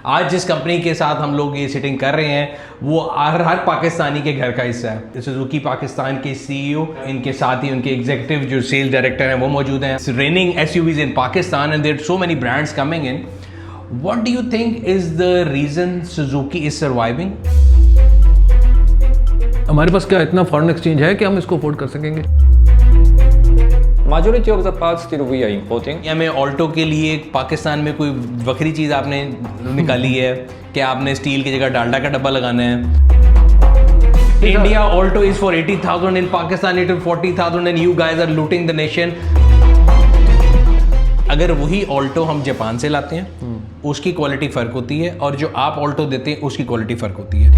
आज जिस कंपनी के साथ हम लोग ये सिटिंग कर रहे हैं वो हर पाकिस्तानी के घर का हिस्सा है। सुजुकी पाकिस्तान के सीईओ, इनके साथ ही उनके एग्जीक्यूटिव जो सेल्स डायरेक्टर हैं वो मौजूद हैं। Reigning SUVs in Pakistan and there are so many brands coming in. What do you think is the reason Suzuki is surviving? हमारे पास क्या इतना फॉरेन एक्सचेंज है कि हम इसको अफोर्ड कर सकेंगे? Majority of the parts still we are importing. या में ऑल्टो के लिए पाकिस्तान में कोई वक्री चीज़ आपने निकाली है कि आपने स्टील की जगह डालडा का डब्बा लगाना है? India Alto is for 80,000, in Pakistan it is 40,000 and you guys are looting the nation. अगर वही ऑल्टो हम जापान से लाते हैं उसकी क्वालिटी फ़र्क होती है, और जो आप ऑल्टो देते हैं उसकी क्वालिटी फ़र्क होती है।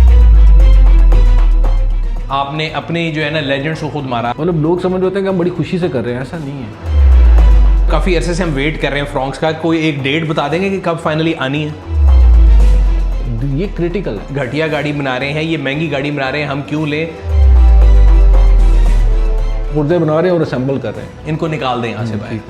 आपने अपने जो है ना लेजेंड्स को खुद मारा। मतलब लोग समझ होते हैं कि हम बड़ी खुशी से कर रहे हैं, ऐसा नहीं है। काफ़ी अरसे से हम वेट कर रहे हैं फ्रॉन्क्स का। कोई एक डेट बता देंगे कि कब फाइनली आनी है? ये क्रिटिकल है। घटिया गाड़ी बना रहे हैं, ये महंगी गाड़ी बना रहे हैं, हम क्यों लें? पुर्जे बना रहे हैं और असेंबल कर रहे हैं। इनको निकाल दें यहाँ से भाई।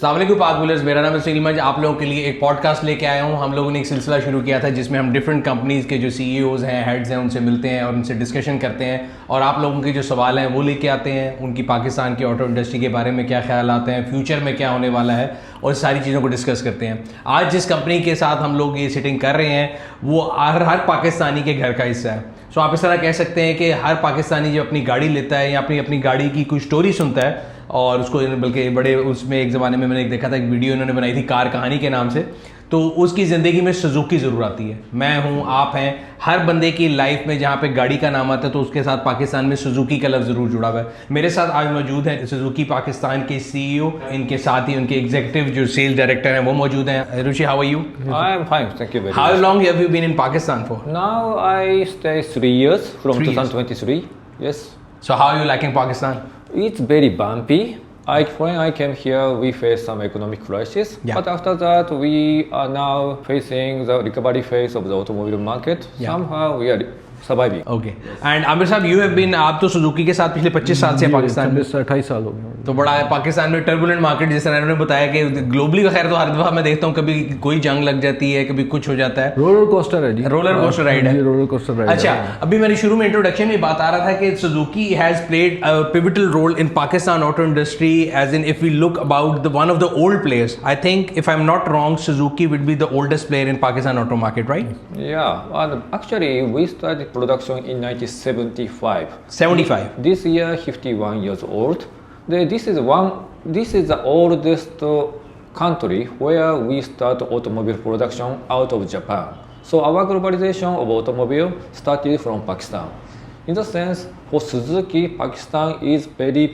अस्सलामुअलैकुम पाक व्हीलर्स, मेरा नाम है सुनील मंज। आप लोगों के लिए एक पॉडकास्ट लेके आया हूँ। हम लोगों ने एक सिलसिला शुरू किया था जिसमें हम डिफरेंट कंपनीज़ के जो सीईओज़ हैं, हेड्स हैं, उनसे मिलते हैं और उनसे डिस्कशन करते हैं, और आप लोगों के जो सवाल हैं वो लेके आते हैं। उनकी पाकिस्तान की ऑटो इंडस्ट्री के बारे में क्या ख्याल आते हैं, फ्यूचर में क्या होने वाला है, और सारी चीज़ों को डिस्कस करते हैं। आज जिस कंपनी के साथ हम लोग ये सिटिंग कर रहे हैं वो हर पाकिस्तानी के घर का हिस्सा है। सो आप इस तरह कह सकते हैं कि हर पाकिस्तानी जो अपनी गाड़ी लेता है या अपनी गाड़ी की कोई स्टोरी सुनता है, और उसको बल्कि बड़े उसमें एक ज़माने में मैंने देखा था एक वीडियो इन्होंने बनाई थी कार कहानी के नाम से, तो उसकी ज़िंदगी में सुजुकी ज़रूर आती है। मैं हूँ, आप हैं, हर बंदे की लाइफ में जहाँ पे गाड़ी का नाम आता है तो उसके साथ पाकिस्तान में सुजुकी का लफ्ज़ ज़रूर जुड़ा हुआ है। मेरे साथ आज मौजूद हैं सुजुकी पाकिस्तान के सीईओ, इनके साथ ही उनके एग्जीक्यूटिव जो सेल्स डायरेक्टर हैं वो मौजूद हैं। Ruchi, how are you? I am fine, thank you very much. How long have you been in Pakistan for? Now I stay 3 years from 3 years. 2023. Yes. So how you liking Pakistan? It's very bumpy. When I came here, we faced some economic crisis. Yeah. But after that, we are now facing the recovery phase of the automobile market. Yeah. Somehow we are surviving. Okay. And Aamir साहब, you have been, आप तो Suzuki के साथ पिछले 25 साल से पाकिस्तान में। 28 साल हो गए। तो बड़ा है पाकिस्तान में टर्बुलेंट मार्केट, जिस तरह उन्होंने बताया कि ग्लोबली का खैर तो हर दफा मैं देखता हूँ कभी कोई जंग लग जाती है, कभी कुछ हो जाता है। रोलर कोस्टर है जी, रोलर कोस्टर राइड है। Roller coaster ride. अच्छा, अभी मैंने शुरू में इंट्रोडक्शन में बात आ रहा था कि Suzuki has played a pivotal role in Pakistan auto industry, as in if we look about the one of the old players. I think if I am not wrong, Suzuki would be the oldest player in Pakistan auto market, right? Yeah, and actually we started production in 1975. 75. This year, 51 years old. This is the oldest country where we start automobile production out of Japan. So our globalization of automobile started from Pakistan. In the sense, for Suzuki, Pakistan is very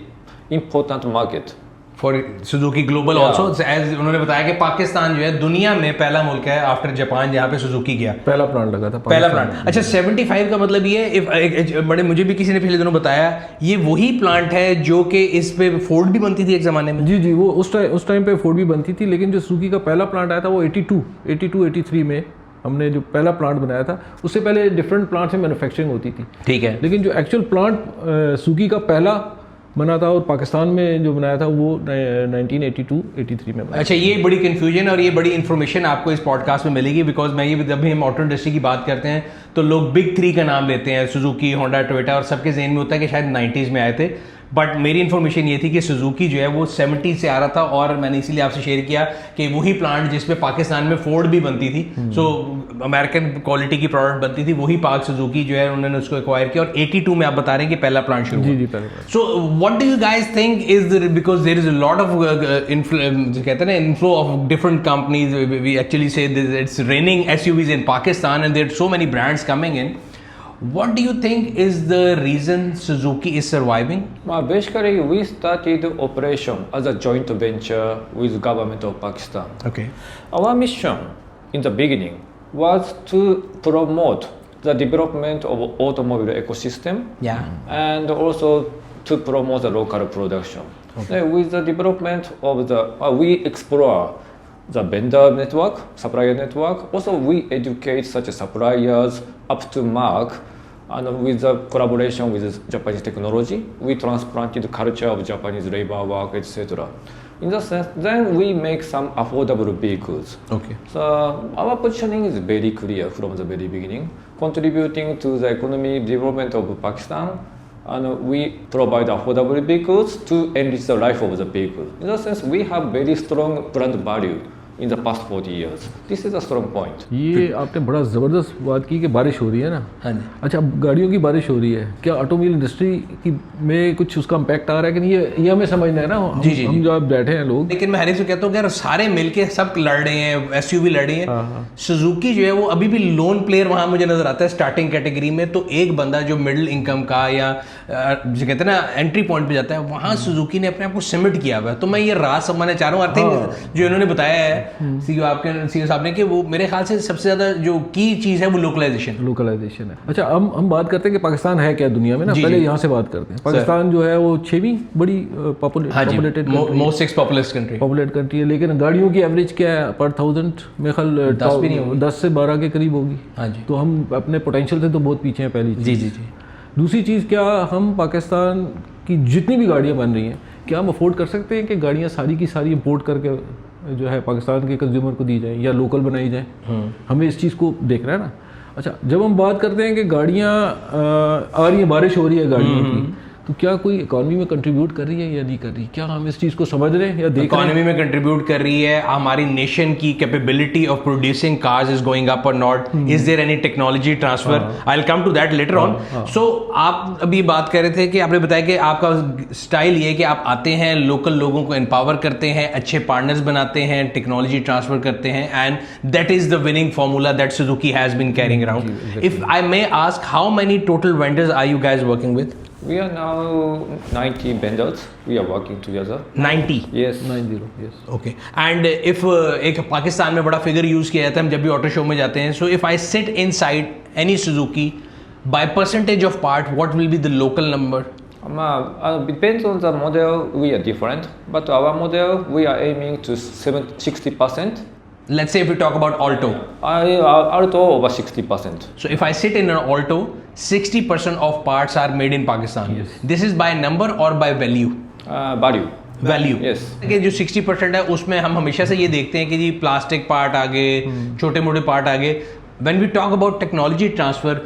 important market. For Suzuki global also, as उन्होंने बताया कि पाकिस्तान जो है दुनिया में पहला मुल्क है आफ्टर जापान जहाँ पे सुजुकी गया। पहला प्लांट लगा था, पहला प्लांट। अच्छा, 75 का मतलब ये बड़े मुझे भी किसी ने पिछले दिनों बताया, ये वही प्लांट है जो कि इस पे फोर्ड भी बनती थी एक ज़माने में। जी, वो उस टाइम पे फोर्ड भी बनती थी, लेकिन जो सुजुकी का पहला प्लांट आया था वो 83 में हमने जो पहला प्लांट बनाया था। उससे पहले डिफरेंट प्लांट से मैन्युफैक्चरिंग होती थी, ठीक है, लेकिन जो एक्चुअल प्लांट सुजुकी का पहला बना था और पाकिस्तान में जो बनाया था वो 1982-83 में बना। अच्छा, ये बड़ी कन्फ्यूजन और ये बड़ी इन्फॉर्मेशन आपको इस पॉडकास्ट में मिलेगी, बिकॉज मैं ये जब भी हम ऑटो इंडस्ट्री की बात करते हैं तो लोग बिग 3 का नाम लेते हैं, सुजुकी, होंडा, टोयोटा, और सबके ज़हन में होता है कि शायद 90s में आए थे। बट मेरी इन्फॉर्मेशन ये थी कि सुजुकी जो है वो 70 से आ रहा था, और मैंने इसीलिए आपसे शेयर किया कि वही प्लांट जिसमें पाकिस्तान में फोर्ड भी बनती थी, सो अमेरिकन क्वालिटी की प्रोडक्ट बनती थी, वही पाक सुजुकी जो है उन्होंने उसको एक्वायर किया, और 82 में आप बता रहे हैं कि पहला प्लांट शुरू हुआ। So what do you guys think is the, because there is a lot of कहते हैं ना inflow of different companies, we actually say it's raining SUVs in Pakistan and there are so many brands coming in. What do you think is the reason Suzuki is surviving? Basically, we started operation as a joint venture with government of Pakistan. Okay. Our mission in the beginning was to promote the development of automobile ecosystem. Yeah. And also to promote the local production. Okay. With the development of we explore the vendor network, supplier network. Also, we educate such suppliers up to mark, and with the collaboration with Japanese technology, we transplanted the culture of Japanese labor work, etc. In the sense, then we make some affordable vehicles. Okay. So our positioning is very clear from the very beginning, contributing to the economic development of Pakistan, and we provide affordable vehicles to enrich the life of the people. In that sense, we have very strong brand value in the past 40 years. This is a strong point. ये आपने बड़ा ज़बरदस्त बात की कि बारिश हो रही है ना। हाँ जी। अच्छा, अब गाड़ियों की बारिश हो रही है, क्या ऑटोमोबाइल इंडस्ट्री की में कुछ उसका इम्पैक्ट आ रहा है कि नहीं, ये हमें समझना है ना। हम जो आप बैठे हैं लोग, लेकिन मैं हरीश से कहता हूँ कि यार सारे मिलके सब लड़ रहे हैं, एसयूवी लड़ रही है। सुजुकी जो है वो अभी भी लोन प्लेयर वहां मुझे नजर आता है स्टार्टिंग कैटेगरी में। तो एक बंदा जो मिडिल इनकम का या जो कहते हैं ना एंट्री पॉइंट पे जाता है, वहां सुजुकी ने अपने आप को सिमिट किया हुआ है। तो मैं ये राज समझना चाह रहा हूँ। आई थिंक जो इन्होंने बताया है सीईओ आपके सीईओ साहब ने, कि वो मेरे ख्याल से सबसे ज्यादा जो की चीज है वो लोकलाइजेशन है। अच्छा, हम बात करते हैं कि पाकिस्तान है क्या दुनिया में ना। पहले यहाँ से बात करते हैं। पाकिस्तान जो है वो 6वीं बड़ी पॉपुलेटेड मोस्ट एक्सपॉपुलस कंट्री है, लेकिन गाड़ियों की एवरेज क्या है पर 1000 में खल 10 से 12 के करीब होगी। हाँ जी। तो हम अपने पोटेंशियल से तो बहुत पीछे हैं, पहली चीज़। जी। दूसरी चीज़, क्या हम पाकिस्तान की जितनी भी गाड़ियाँ बन रही हैं, क्या हम अफोर्ड कर सकते हैं कि गाड़ियाँ सारी की सारी इम्पोर्ट करके जो है पाकिस्तान के कंज्यूमर को दी जाए या लोकल बनाई जाए? हमें इस चीज़ को देखना है ना। अच्छा, जब हम बात करते हैं कि गाड़ियाँ आ रही हैं, बारिश हो रही है गाड़ियों की, तो क्या कोई इकोनॉमी में कंट्रीब्यूट कर रही है या नहीं कर रही? क्या हम इस चीज़ को समझ रहे हैं या देख रहे हैं? इकोनॉमी में कंट्रीब्यूट कर रही है। हमारी नेशन की capability of producing cars is going up और not? Is there any technology transfer? I will come to that later on. So आप अभी बात कर रहे थे कि आपने बताया कि आपका स्टाइल ये है कि आप आते हैं, लोकल लोगों को एम्पावर करते हैं, अच्छे पार्टनर्स बनाते हैं, टेक्नोलॉजी ट्रांसफर करते हैं, and that is the winning formula that Suzuki has been carrying around. If I may ask, how many total vendors are you guys working with? We are now 90 vendors. We are working together. 90? Yes. 90, yes. Okay. And if एक पाकिस्तान में बड़ा figure use किया जाता है हम जब भी auto show में जाते हैं, so if I sit inside any Suzuki, by percentage of part, what will be the local number? Depends on the model. We are different, but our model we are aiming to 60%. Let's say if we talk about Alto. Alto over 60%. So if I sit in an Alto, 60% of parts are made in Pakistan. Yes. This is by number or by value? Value. Yes. कि जो 60% है उसमें हम हमेशा से ये देखते हैं कि जी प्लास्टिक पार्ट आगे, छोटे मोटे पार्ट आगे। When we talk about technology transfer,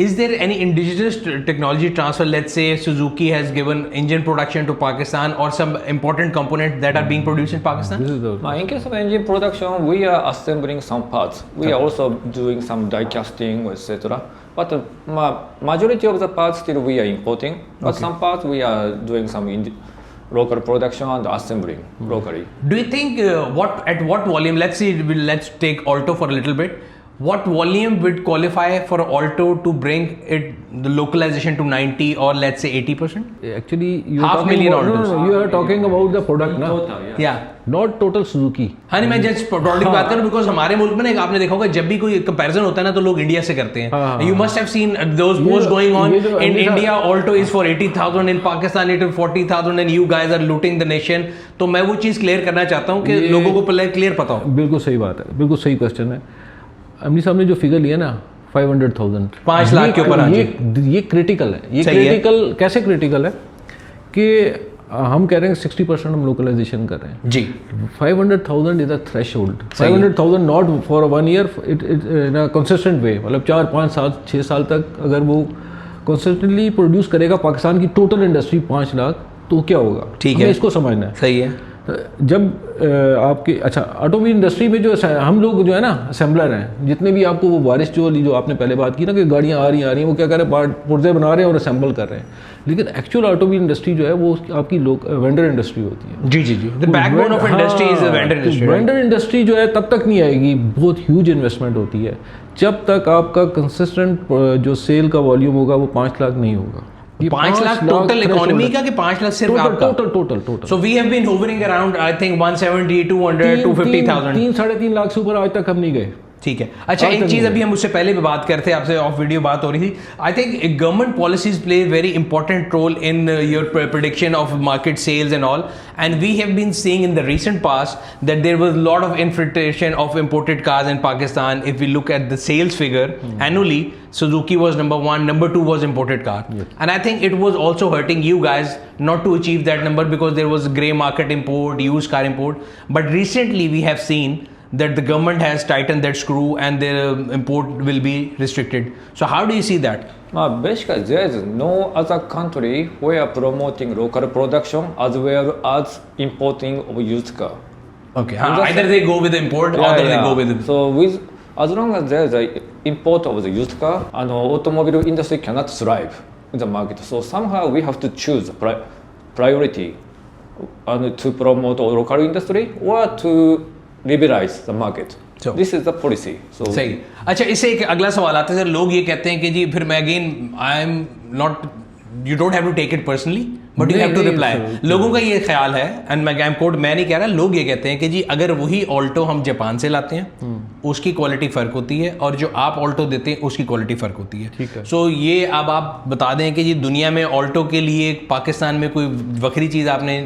is there any indigenous technology transfer? Let's say Suzuki has given engine production to Pakistan or some important components that are being produced in Pakistan? In case of engine production, we are assembling some parts. We are also doing some die casting, etc. But majority of the parts still we are importing. But some parts we are doing some local production and assembling locally. Do you think at what volume? Let's take Alto for a little bit. What volume would qualify for Alto to bring the localization to 90 or let's say 80%? Actually, $500,000 Altos. No, you are talking about the product now. Yeah. Not total Suzuki. हाँ नहीं, मैं just product की बात करूँ because हमारे मुल्क में ना आपने देखा होगा जब भी कोई कंपैरिजन होता है ना तो लोग इंडिया से करते हैं। You must have seen those post going on in India Alto is for 80,000, in Pakistan it is 40,000 and you guys are looting the nation. तो मैं वो चीज़ क्लियर करना चाहता हूँ कि लोगों को पहले क्लियर पता हो। बिल्कुल सही बात है, बिल्कुल सही क्वेश्चन है। अमनी साहब ने जो फिगर लिया ना 500,000, 5 लाख के ऊपर, ये क्रिटिकल है। ये क्रिटिकल कैसे क्रिटिकल है कि हम कह रहे हैं 60% हम लोकलाइजेशन कर रहे हैं जी। 500,000 is a threshold. 500,000 not for 1 year, it in a consistent way, मतलब 4, 5, 7, 6 साल तक अगर वो कंसिस्टेंटली प्रोड्यूस करेगा पाकिस्तान की टोटल इंडस्ट्री 5 लाख, तो क्या होगा? ठीक है, इसको समझना है। सही है। जब आपके अच्छा ऑटोमोबाइल इंडस्ट्री में जो हम लोग जो है ना असेंबलर हैं, जितने भी आपको वो बारिश जो आपने पहले बात की ना कि गाड़ियाँ आ रही हैं, वो क्या कर रहे हैं, पुर्जे बना रहे हैं और असेंबल कर रहे हैं, लेकिन एक्चुअल ऑटोमोबाइल इंडस्ट्री जो है वो आपकी वेंडर इंडस्ट्री होती है। जी। The backbone of industry is the vendor industry. Vendor industry जो है तब तक नहीं आएगी, बहुत ह्यूज इन्वेस्टमेंट होती है, जब तक आपका कंसिस्टेंट जो सेल का वॉल्यूम होगा वो 5 लाख नहीं होगा। 5 लाख टोटल इकोनॉमी का कि 5 लाख सिर्फ आपका? Total. So we have been hovering around I think 170, 200, 250,000। 3-3.5 lakh से ऊपर आज तक हम नहीं गए। ठीक है। अच्छा, एक चीज अभी हम उससे पहले भी बात करते हैं, आपसे ऑफ वीडियो बात हो रही थी। I think government policies play very important role in your prediction of market sales and all, and we have been seeing in the recent past that there was a lot of infiltration of imported cars in Pakistan. If we look at the sales figure annually, Suzuki was number 1, number 2 was imported car. Yes. And I think it was also hurting you guys not to achieve that number because there was grey market import, used car import. But recently we have seen that the government has tightened that screw and their import will be restricted. So how do you see that? Basically, there is no other country where promoting local production as well as importing of used car. Okay, either they go with import or they go with. So as long as there is a import of the used car, and automobile industry cannot thrive in the market. So somehow we have to choose priority and to promote local industry or to liberalize the market. So this is the policy. So सही। अच्छा, इससे एक अगला सवाल आता है sir, लोग ये कहते हैं कि जी फिर मैं again I am not, you don't have to take it personally but you have to reply. लोगों का ये ख्याल है, एंड मैं नहीं कह रहा, लोग ये कहते हैं कि जी अगर वही ऑल्टो हम जापान से लाते हैं उसकी क्वालिटी फ़र्क होती है और जो आप ऑल्टो देते हैं उसकी क्वालिटी फ़र्क होती है। सो ये अब आप बता दें कि जी दुनिया में ऑल्टो के लिए पाकिस्तान में कोई वक्री चीज़ आपने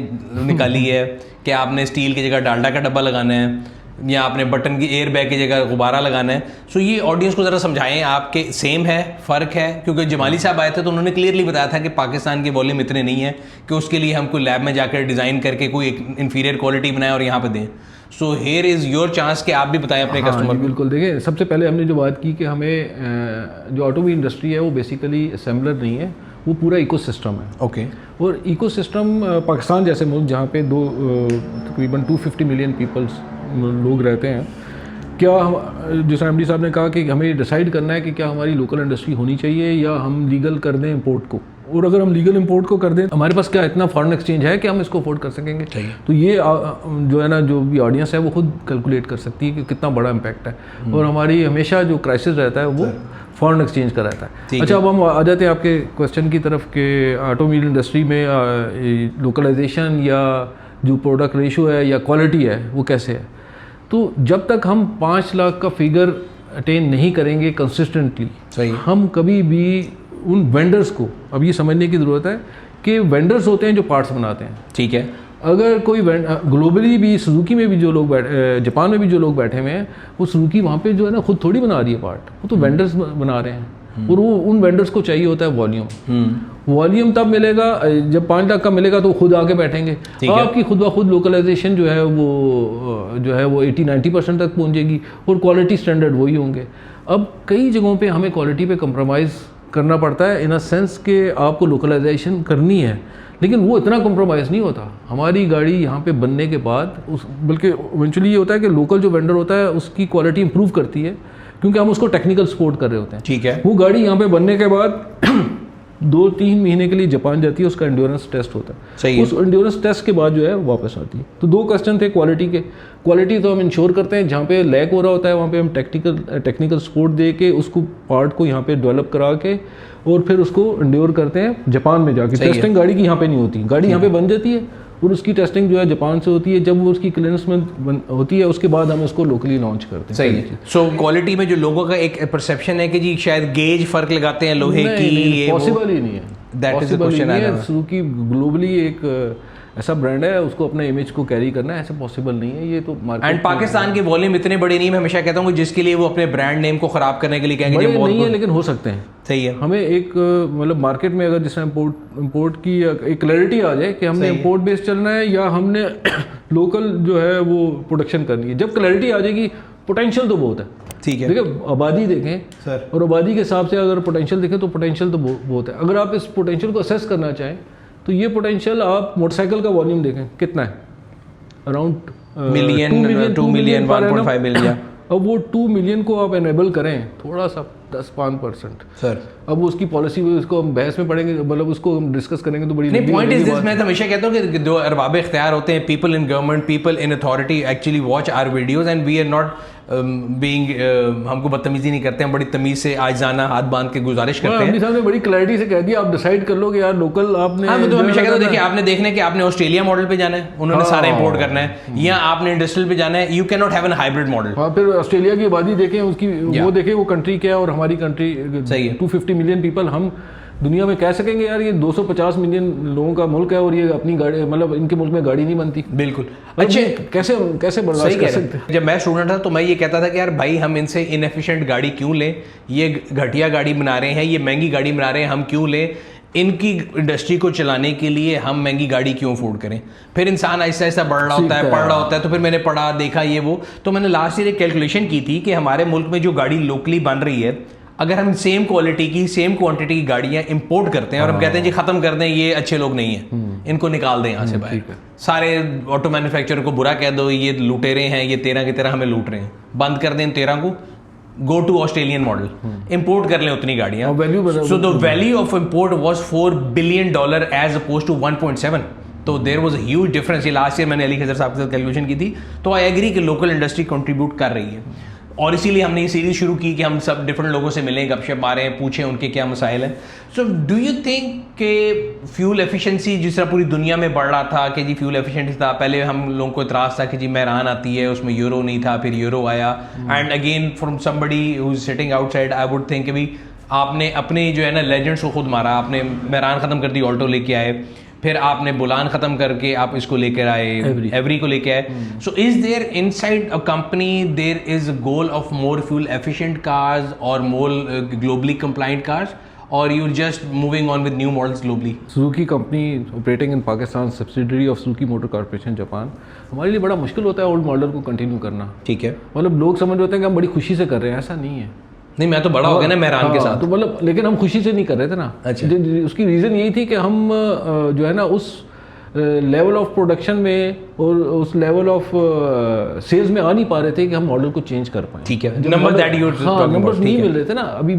निकाली है कि आपने स्टील की जगह डालडा का डब्बा लगाना है या आपने बटन की एयर बैग की जगह गुब्बारा लगाना है। सो ये ऑडियंस को ज़रा समझाएं, आपके सेम है, फ़र्क है? क्योंकि जमाली साहब आए थे तो उन्होंने क्लियरली बताया था कि पाकिस्तान के वॉल्यूम इतने नहीं है कि उसके लिए हम कोई लैब में जाकर डिज़ाइन करके कोई एक इन्फीरियर क्वालिटी बनाएं और यहाँ पे दें। So here is your chance कि आप भी बताएं अपने कस्टमर को। बिल्कुल, देखिए सबसे पहले हमने जो बात की कि हमें जो ऑटोमोबाइल इंडस्ट्री है वो बेसिकली असेंबलर नहीं है, वो पूरा इकोसिस्टम है। ओके। और इकोसिस्टम पाकिस्तान जैसे मुल्क जहाँ पे तकरीबन 250 मिलियन पीपल्स लोग रहते हैं, क्या हम जैसे एमडी साहब ने कहा कि हमें डिसाइड करना है कि क्या हमारी लोकल इंडस्ट्री होनी चाहिए या हम लीगल कर दें इंपोर्ट को। और अगर हम लीगल इंपोर्ट को कर दें, हमारे पास क्या इतना फॉरेन एक्सचेंज है कि हम इसको अफोर्ड कर सकेंगे? तो ये जो है ना, जो भी ऑडियंस है वो खुद कैलकुलेट कर सकती है कि कितना बड़ा इम्पैक्ट है। और हमारी हमेशा जो क्राइसिस रहता है वो फॉरेन एक्सचेंज का रहता है। अच्छा, अब हम आ जाते हैं आपके क्वेश्चन की तरफ कि ऑटोमोबाइल इंडस्ट्री में लोकलाइजेशन या जो प्रोडक्ट रेशो है या क्वालिटी है वो कैसे है। तो जब तक हम 5 लाख का फिगर अटेन नहीं करेंगे कंसिस्टेंटली, हम कभी भी उन वेंडर्स को अब ये समझने की ज़रूरत है कि वेंडर्स होते हैं जो पार्ट्स बनाते हैं। ठीक है। अगर कोई ग्लोबली भी सुजुकी में भी जो लोग जापान में भी जो लोग बैठे हुए हैं, वो सुजुकी वहाँ पे जो है ना खुद थोड़ी बना रही है पार्ट, वो तो वेंडर्स बना रहे हैं। और वो उन वेंडर्स को चाहिए होता है वॉल्यूम तब मिलेगा जब 5 लाख का मिलेगा तो खुद आके बैठेंगे। आपकी खुद ब खुद लोकलाइजेशन जो है वो 80-90% तक पहुंचेगी और क्वालिटी स्टैंडर्ड वही होंगे। अब कई जगहों पे हमें क्वालिटी पे कंप्रोमाइज़ करना पड़ता है इन अ सेंस कि आपको लोकलाइजेशन करनी है, लेकिन वो इतना कंप्रोमाइज़ नहीं होता। हमारी गाड़ी यहाँ पे बनने के बाद बल्कि इवेंचुअली ये होता है कि लोकल जो वेंडर होता है उसकी क्वालिटी इंप्रूव करती है क्योंकि हम उसको टेक्निकल सपोर्ट कर रहे होते हैं। ठीक है। वो गाड़ी यहाँ पे बनने के बाद 2-3 महीने के लिए जापान जाती है, उसका एंड्योरेंस टेस्ट होता है। सही है। उस एंड्योरेंस टेस्ट के बाद जो है वापस आती है। तो 2 क्वेश्चन थे क्वालिटी के। क्वालिटी तो हम इंश्योर करते हैं, जहाँ पे लैक हो रहा होता है वहाँ पे हम टेक्निकल सपोर्ट दे के उसको पार्ट को यहाँ पे डेवलप करा के और फिर उसको एंड्योर करते हैं जापान में जाके। टेस्टिंग गाड़ी की यहाँ पे नहीं होती, गाड़ी यहाँ पे बन जाती है और उसकी टेस्टिंग जो है जापान से होती है। जब वो उसकी क्लियरेंस में होती है उसके बाद हम उसको लोकली लॉन्च करते हैं। सही है। सो क्वालिटी में जो लोगों का एक परसेप्शन है कि जी शायद गेज फर्क लगाते हैं लोहे की, पॉसिबल ही नहीं है। That is the question. Suzuki globally एक ऐसा ब्रांड है, उसको अपना इमेज को कैरी करना है, ऐसा पॉसिबल नहीं है। ये तो मार्केट एंड पाकिस्तान के वॉल्यूम इतने बड़े नहीं, मैं हमेशा कहता हूँ जिसके लिए वो अपने ब्रांड नेम को खराब करने के लिए कहेंगे नहीं है, लेकिन हो सकते हैं। सही है। हमें एक मतलब मार्केट में अगर जिसमें इम्पोर्ट की एक क्लैरिटी आ जाए कि हमने इम्पोर्ट बेस्ड चलना है या हमने लोकल जो है वो प्रोडक्शन करनी है, जब क्लैरिटी आ जाएगी पोटेंशियल तो बहुत है। ठीक है। देखिए आबादी देखें सर, और आबादी के हिसाब से अगर पोटेंशियल देखें तो पोटेंशियल तो बहुत है। अगर आप इस पोटेंशियल को असेस करना चाहें तो ये पोटेंशियल आप मोटरसाइकिल का वॉल्यूम देखें कितना है, अराउंड 2 मिलियन 1.5 मिलियन। अब वो 2 मिलियन को आप एनेबल करें, थोड़ा सा 10-5%। सर अब उसकी पॉलिसी उसको हम बहस में पढ़ेंगे, मतलब उसको हम डिस्कस करेंगे तो बड़ी नहीं, पॉइंट इज दिस, मैं तो हमेशा कहता हूँ कि जो अरबाब इख्तियार होते हैं, people in government, people in authority actually watch our videos and we are not being, हमको बदतमीजी नहीं करते हैं, बड़ी तमीज से आजाना हाथ बांध के गुजारिश करते हैं। साहब ने बड़ी क्लैरिटी से कह दिया, आप डिसाइड कर लो कि यार लोकल आपने। हाँ, मैं तो हमेशा कहता हूँ, देखिए आपने देखने के आपने ऑस्ट्रेलिया मॉडल पे जाना है, उन्होंने सारा इंपोर्ट करना है, या आपने इंडस्ट्रियल पे जाना है, you can not have an hybrid model. हाँ, फिर ऑस्ट्रेलिया की आबादी देखें, उसकी वो देखें वो कंट्री क्या है और हमारी कंट्री सही है 250 मिलियन पीपल। हम दुनिया में कह सकेंगे यार ये 250 मिलियन लोगों का मुल्क है और ये अपनी गाड़ी, मतलब इनके मुल्क में गाड़ी नहीं बनती। बिल्कुल। अच्छा, कैसे बर्दाश्त कर सकते हैं? जब मैं स्टूडेंट था तो मैं ये कहता था कि यार भाई हम इनसे इनएफिशिएंट गाड़ी क्यों लें, ये घटिया गाड़ी बना रहे हैं, ये महंगी गाड़ी बना रहे हैं, हम क्यों लें, इनकी इंडस्ट्री को चलाने के लिए हम महंगी गाड़ी क्यों अफोर्ड करें। फिर इंसान ऐसा ऐसा बढ़ रहा होता है, पढ़ रहा होता है, तो फिर मैंने पढ़ा देखा ये वो, तो मैंने लास्ट ईयर एक कैलकुलेशन की थी कि हमारे मुल्क में जो गाड़ी लोकली बन रही है, अगर हम सेम क्वालिटी की सेम क्वांटिटी की गाड़ियां इंपोर्ट करते हैं और हम कहते हैं जी खत्म कर दें, ये अच्छे लोग नहीं हैं, इनको निकाल दें यहाँ से बाहर, सारे ऑटो मैन्युफैक्चरर को बुरा कह दो, ये लुटेरे हैं, ये 13 की तरह हमें लूट रहे हैं, बंद कर दें 13 को, go to Australian model, import कर लें उतनी गाड़ियां। So the value of import was $4 billion as oppose to 1.7। तो there was a huge difference. ये लास्ट ईयर मैंने अली खजर साहब के साथ कैलकुलेशन की थी, तो आई एग्री कि लोकल इंडस्ट्री कंट्रीब्यूट कर रही है, और इसीलिए हमने ये सीरीज शुरू की कि हम सब डिफरेंट लोगों से मिलें, गपशप मारें, पूछें उनके क्या मसाइल हैं। सो डू यू थिंक कि फ्यूल एफिशिएंसी जिस तरह पूरी दुनिया में बढ़ रहा था कि जी फ्यूल एफिशिएंसी था, पहले हम लोगों को इतराज़ था कि जी मेहरान आती है उसमें यूरो नहीं था, फिर यूरो आया, and again from somebody who is sitting outside I would think कि भी आपने अपने जो है ना लेजेंड्स को खुद मारा, आपने मेहरान ख़त्म कर दी, ऑल्टो लेके आए, फिर आपने बुलान खत्म करके आप इसको लेकर आए, एवरी को लेके आए। So is there inside a company there is a goal of more fuel efficient cars or more globally compliant cars, or you just moving on with new models globally? Suzuki company operating in Pakistan, subsidiary of Suzuki motor corporation Japan. हमारे लिए बड़ा मुश्किल होता है old model को continue करना। ठीक है, मतलब लोग समझ रहे होते हैं कि हम बड़ी खुशी से कर रहे हैं, ऐसा नहीं है। नहीं, मैं तो बड़ा हो गया ना मेहरान के साथ, तो मतलब लेकिन हम खुशी से नहीं कर रहे थे ना। अच्छा। उसकी रीज़न यही थी कि हम जो है ना उस लेवल ऑफ प्रोडक्शन में और उस लेवल ऑफ सेल्स में आ नहीं पा रहे थे कि हम मॉडल को चेंज कर पाए। ठीक है, नंबर दैट यू नंबर्स नहीं मिल रहे थे ना, अभी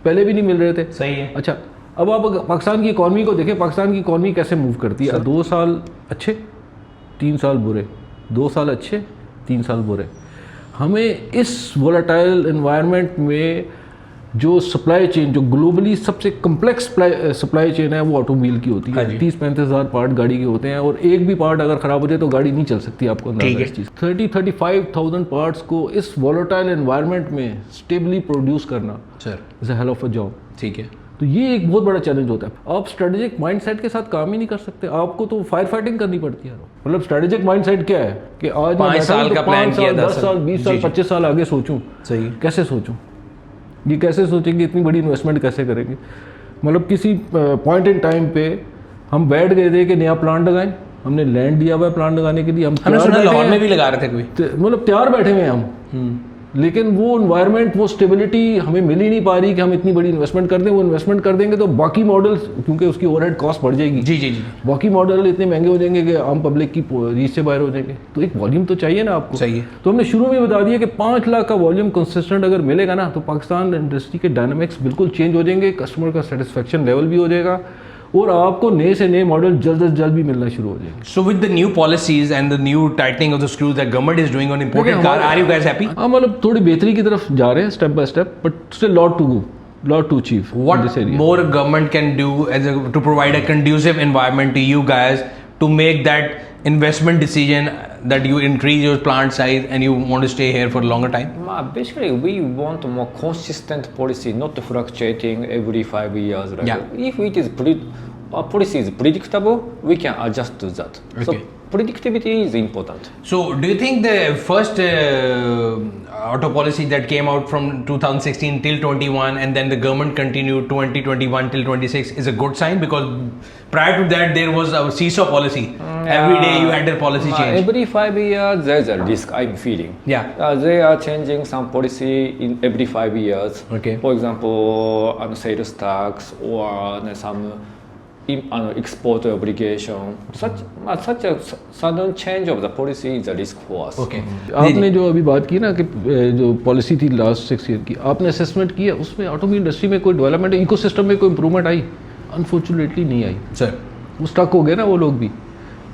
पहले भी नहीं मिल रहे थे। सही है। अच्छा, अब आप पाकिस्तान की इकॉनमी को देखें, पाकिस्तान की इकॉनमी कैसे मूव करती है। 2 साल अच्छे, 3 साल बुरे, 2 साल अच्छे, 3 साल बुरे। हमें इस वोलेटाइल एनवायरनमेंट में जो सप्लाई चेन, जो ग्लोबली सबसे कम्प्लेक्स सप्लाई चेन है, वो ऑटोमोबाइल की होती है। 30-35 हज़ार पार्ट गाड़ी के होते हैं और एक भी पार्ट अगर ख़राब हो जाए तो गाड़ी नहीं चल सकती। आपको अंदाजा इस चीज़ 30-35,000 पार्ट्स को इस वोलेटाइल एनवायरनमेंट में स्टेबली प्रोड्यूस करना is a hell of a job. ठीक है, तो ये एक बहुत बड़ा चैलेंज होता है। आप स्ट्रेटेजिक माइंडसेट के साथ काम ही नहीं कर सकते, आपको तो फायर फाइटिंग करनी पड़ती है। मतलब स्ट्रेटेजिक माइंडसेट क्या है कि आज 5 साल का प्लान किया, 10 साल, 20 साल, 25 साल आगे सोचूं। सही, कैसे सोचूं, ये कैसे सोचेंगे, इतनी बड़ी इन्वेस्टमेंट कैसे करेंगे। मतलब किसी पॉइंट इन टाइम पे हम बैठ गए थे कि नया प्लांट लगाएं, हमने लैंड दिया हुआ है प्लांट लगाने के लिए, हमने सुना लाहौर में भी लगा रहे थे कोई, मतलब तैयार बैठे हुए हैं हम, लेकिन वो इन्वायरमेंट, वो स्टेबिलिटी हमें मिल ही नहीं पा रही कि हम इतनी बड़ी इन्वेस्टमेंट कर दें। वो इन्वेस्टमेंट कर देंगे तो बाकी मॉडल्स, क्योंकि उसकी ओवरहेड कॉस्ट बढ़ जाएगी, जी जी जी, बाकी मॉडल इतने महंगे हो जाएंगे कि आम पब्लिक की रीच से बाहर हो जाएंगे। तो एक वॉल्यूम तो चाहिए ना आपको। सही है। तो हमने शुरू में बता दिया कि 5 लाख का वॉल्यूम कंसिस्टेंट अगर मिलेगा ना, तो पाकिस्तान इंडस्ट्री के डायनामिक्स बिल्कुल चेंज हो जाएंगे, कस्टमर का सेटिस्फेक्शन लेवल भी हो जाएगा और आपको नए से नए मॉडल जल्द से जल्द भी मिलना शुरू हो जाएंगे। So with the new policies and the new tightening of the screws that government is doing on imported car, are you guys happy? हाँ, मतलब थोड़ी बेहतरी की तरफ जा रहे हैं step by step, but still lot to go, lot to achieve. What more government can do to provide a conducive environment to you guys to make that investment decision that you increase your plant size and you want to stay here for a longer time? Basically, we want more consistent policy, not fluctuating every 5 years. Right? Yeah. If it is policy is predictable, we can adjust to that. Okay. So predictability is important. So do you think the first auto policy that came out from 2016 till 21 and then the government continued 2021 till 26 is a good sign? Because prior to that there was a seesaw policy. Every day you had a policy change. Every 5 years there's a risk, I'm feeling. Yeah. They are changing some policy in every 5 years. Okay. For example, sales tax or some export obligation. Such a sudden change of the policy is a risk for us. Okay आपने जो अभी बात की ना कि जो policy थी last 6 year की, आपने असेसमेंट किया उसमें ऑटोमोबाइल इंडस्ट्री में कोई डेवलपमेंट, इकोसिस्टम में कोई इंप्रूवमेंट आई? अनफॉर्चुनेटली नहीं आई सर। वो स्टक हो गए ना, वो लोग भी,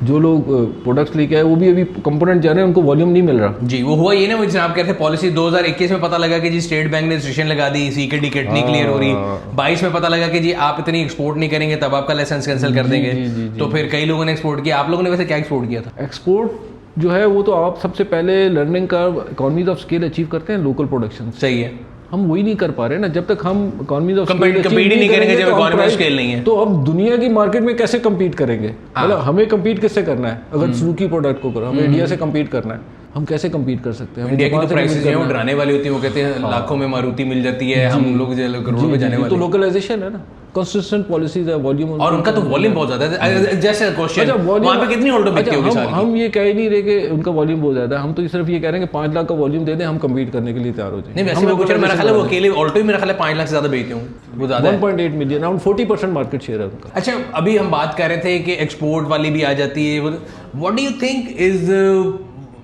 जो लोग प्रोडक्ट्स लेके आए वो भी अभी कंपोनेंट जा रहे हैं, उनको वॉल्यूम नहीं मिल रहा। जी वो हुआ ये ना, जैसे आप कह रहे थे पॉलिसी 2021 में पता लगा कि जी स्टेट बैंक ने रिस्ट्रिक्शन लगा दी, सीके टिकट नहीं क्लियर हो रही, 22 में पता लगा कि जी आप इतनी एक्सपोर्ट नहीं करेंगे तब आपका लाइसेंस कैंसिल कर देंगे। तो फिर कई लोगों ने एक्सपोर्ट किया। आप लोगों ने वैसे क्या एक्सपोर्ट किया था? एक्सपोर्ट जो है वो तो आप सबसे पहले लर्निंग का इकोनॉमीज ऑफ स्केल अचीव करते हैं लोकल प्रोडक्शन। सही है। हम वही नहीं कर पा रहे ना, जब तक हम इकोनॉमीज ऑफ Compete ही नहीं करेंगे जब economies of scale नहीं है। तो अब दुनिया की मार्केट में कैसे कम्पीट करेंगे? मतलब हमें कम्पीट किससे करना है? अगर सुजुकी प्रोडक्ट को करो, हमें इंडिया से कम्पीट करना है, हम कैसे कम्पीट कर सकते हैं? इंडिया की तो प्राइसेस हैं वो डराने वाली होती है, वो कहते हैं लाखों में मारुति मिल जाती है, हम लोग करोड़ों में जाने वाले। तो लोकलाइजेशन है ना, कंसिस्टेंट पॉलिसीज है, वॉल्यूम, और उनका तो वॉल्यूम बहुत ज्यादा है। जैसे क्वेश्चन वहां पे कितनी ऑल्टो बिकती होगी साल की? हम ये कह ही नहीं रहे कि उनका वॉल्यूम बहुत ज्यादा है, हम तो सिर्फ ये कह रहे हैं कि 5 लाख का वॉल्यूम दे दें, हम कम्पीट करने के लिए तैयार हो जाए। नहीं वैसे वो कुछ मेरा ख्याल है वो अकेले ऑल्टो ही मेरा ख्याल है 5 लाख से ज्यादा बेचते होंगे, वो ज्यादा 1.8 मिलियन, अराउंड 40% मार्केट शेयर है उनका। अच्छा अभी हम बात कर रहे थे कि एक्सपोर्ट वाली भी आ जाती है। What do you think is,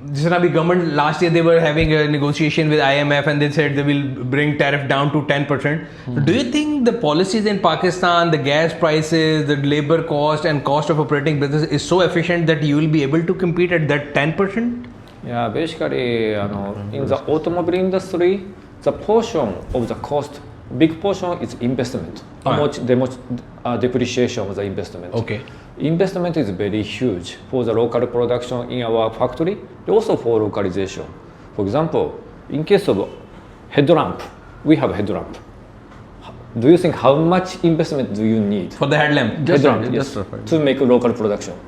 जिस अभी government last year they were having a negotiation with IMF and they said they will bring tariff down to 10%. Do you think the policies in Pakistan, the gas prices, the labour cost and cost of operating business is so efficient that you will be able to compete at that 10%? Yeah, basically, in the automobile industry, the portion of the cost, big portion is investment. How much depreciation of the investment. Okay. Investment is very huge for the local production in our factory, and also for localization. For example, in case of headlamp, we have headlamp. Do you think how much investment do you need? For the headlamp? Headlamp, yes, to make local production.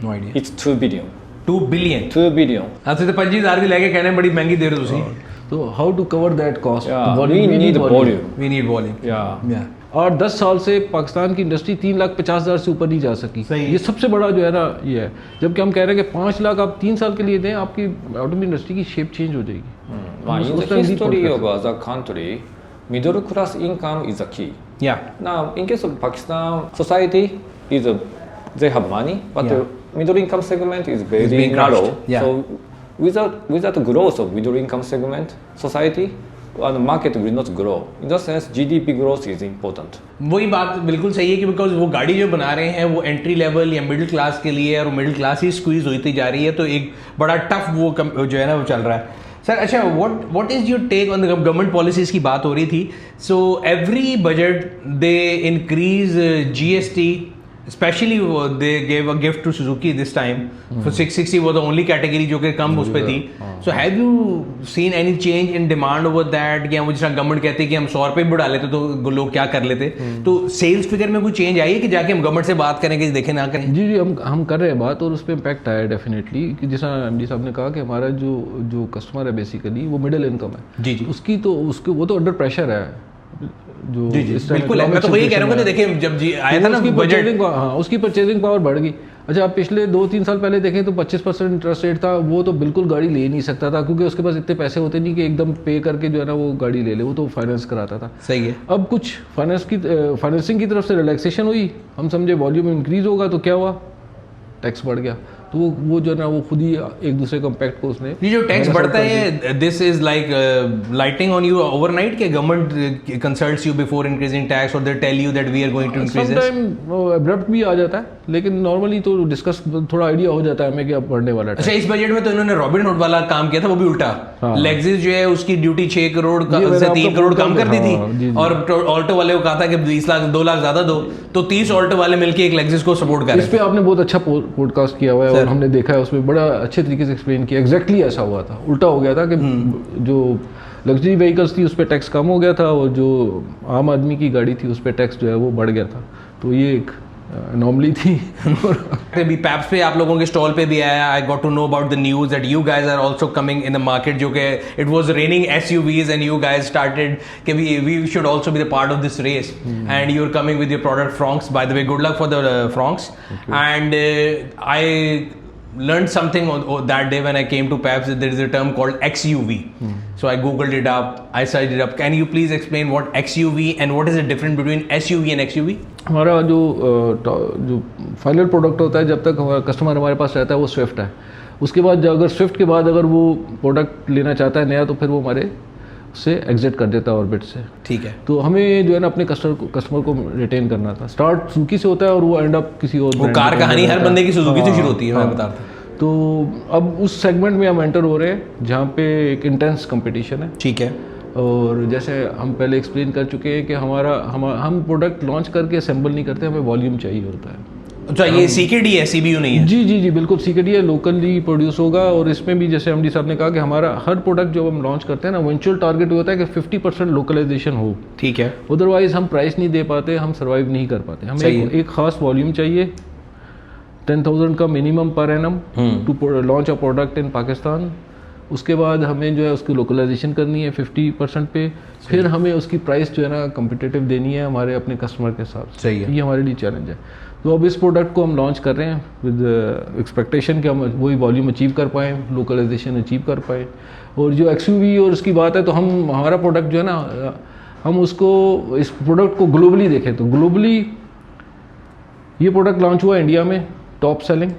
No idea. It's 2 billion. 2 billion? 2 billion. अच्छा तो 25,000 भी लेके कहने बड़ी महंगी दे रहे हो तुसी। तो how to cover that cost? We need volume. We need volume. Yeah. और 10 साल से पाकिस्तान की इंडस्ट्री 3,50,000 से ऊपर नहीं जा सकी। ये सबसे बड़ा जो है ना ये है, जबकि हम कह रहे हैं कि 5 लाख आप 3 साल के लिए दें, आपकी ऑटोमोबाइल इंडस्ट्री की शेप चेंज हो जाएगी। In the history of other country, middle class income is the key. Yeah. Now, in case of Pakistan, society is they have money, but the middle income segment is very being narrow. crushed. Yeah. So, without growth of middle income segment, society and market will not grow. In that sense, GDP growth is important. वही बात बिल्कुल सही है कि because वो गाड़ी जो बना रहे हैं वो एंट्री लेवल या मिडिल क्लास के लिए है, और मिडिल क्लास ही स्क्वीज होती जा रही है, तो एक बड़ा टफ वो जो है ना वो चल रहा है। सर अच्छा what is your take on the government policies की बात हो रही थी। So every budget they increase GST, especially they gave a gift to Suzuki this time. For 660 was the only category जो कि कम उस पे थी। So have you seen any change in demand over that? या वो जिस तरह गवर्नमेंट कहती है कि हम 100 रुपये बढ़ा लेते तो लोग क्या कर लेते, तो सेल्स फिगर में कोई चेंज आई है कि जाके हम गवर्नमेंट से बात करें कि देखें ना करें? जी हम कर रहे हैं बात, और उस पर इम्पैक्ट आया डेफिनेटली कि जैसा MD साहब ने कहा कि हमारा जो कस्टमर है बेसिकली वो मिडिल इनकम है। जी उसकी तो वो तो अंडर प्रेशर है जो जी बिल्कुल। मैं तो वही कह रहा हूँ कि देखिए जब जी आया था ना बजट, उसकी परचेजिंग पावर बढ़ गई। अच्छा आप पिछले 2-3 साल पहले देखें तो 25% इंटरेस्ट रेट था, वो तो बिल्कुल गाड़ी ले नहीं सकता था क्योंकि उसके पास इतने पैसे होते नहीं कि एकदम पे करके जो है ना वो गाड़ी ले ले, वो तो फाइनेंस कराता था। सही है। अब कुछ फाइनेंसिंग की तरफ से रिलैक्सेशन हुई, हम समझे वॉल्यूम इंक्रीज होगा, तो क्या हुआ, टैक्स बढ़ गया, तो वो जो है ना वो खुद ही एक दूसरे का इम्पैक्ट को उसने, ये जो टैक्स बढ़ता है this is like lighting on you overnight के government consults you before increasing tax और they tell you that we are going to increase this? Sometime abrupt भी आ जाता है, लेकिन नॉर्मली तो डिस्कस थोड़ा आइडिया हो जाता है हमें कि अब बढ़ने वाला है। अच्छा इस बजट में तो इन्होंने रॉबिन हुड वाला काम किया था, वो भी उल्टा। लेक्सिस जो है उसकी ड्यूटी 6 करोड़ से 3 करोड़ कम कर दी थी, और ऑल्टो वाले को कहा था कि 20 लाख 2 लाख ज्यादा दो, तो 30 ऑल्टो वाले मिलकर एक लेक्सिस को सपोर्ट कर रहे हैं। इस पे आपने बहुत अच्छा पॉडकास्ट किया हुआ है और हमने देखा है, उसमें बड़ा अच्छे तरीके से एक्सप्लेन किया। एग्जैक्टली ऐसा हुआ था, उल्टा हो गया था कि जो लग्जरी व्हीकल्स थी उस पर टैक्स कम हो गया था, और जो आम आदमी की गाड़ी थी उस पर टैक्स जो है वो बढ़ गया था, तो ये एक अनोमली थी। अभी पैप्स पे आप लोगों के स्टॉल पे भी आया, I got to know about the news that you guys are also coming in the market, जो कि it was raining SUVs and you guys started कि we should also be the part of this race, and you are coming with your product Fronx. By the way good luck for the Fronx, and I learned something on that day when I came to PAPS, that there is a term called XUV. So I googled it up, I searched it up. Can you please explain what XUV and what is the difference between SUV and XUV? हमारा जो final product होता है, जब तक हमारा customer हमारे पास रहता है वो स्विफ्ट है। उसके बाद अगर स्विफ्ट के बाद अगर वो प्रोडक्ट लेना चाहता है नया, तो फिर वो हमारे से एग्जिट कर देता है ऑर्बिट से। ठीक है। तो हमें जो है ना अपने कस्टमर को रिटेन करना था। स्टार्ट सुजुकी से होता है और वो एंड अप किसी और वो कार कहानी हर बंदे की सुजुकी से शुरू होती है, मैं बता रहा था। तो अब उस सेगमेंट में हम एंटर हो रहे हैं जहाँ पे एक इंटेंस कंपटीशन है। ठीक है। और जैसे हम पहले एक्सप्लेन कर चुके हैं कि हम प्रोडक्ट लॉन्च करके असेंबल नहीं करते, हमें वॉल्यूम चाहिए होता है। अच्छा, ये सीकेडी है, सीबीयू नहीं है? जी बिल्कुल सीकेडी है, लोकली प्रोड्यूस होगा। और इसमें भी जैसे एमडी साहब ने कहा कि हमारा हर प्रोडक्ट जो हम लॉन्च करते हैं ना, वेंचुअल टारगेट होता है कि 50% लोकलाइजेशन हो। ठीक है। अदरवाइज हम प्राइस नहीं दे पाते, हम सर्वाइव नहीं कर पाते। हमें एक खास वॉल्यूम चाहिए, 10,000 का minimum per annum to launch a product in Pakistan. उसके बाद हमें जो है उसकी लोकलाइजेशन करनी है 50% पे, फिर हमें उसकी प्राइस जो है ना कम्पिटिटिव देनी है हमारे अपने कस्टमर के साथ। सही है। ये हमारे लिए चैलेंज है। तो अब इस प्रोडक्ट को हम लॉन्च कर रहे हैं विद एक्सपेक्टेशन कि हम वही वॉल्यूम अचीव कर पाएँ, लोकलाइजेशन अचीव कर पाएँ। और जो एक्सयूवी और उसकी बात है, तो हमारा प्रोडक्ट जो है ना, हम उसको इस प्रोडक्ट को ग्लोबली देखें तो ग्लोबली ये प्रोडक्ट लॉन्च हुआ इंडिया में, टॉप सेलिंग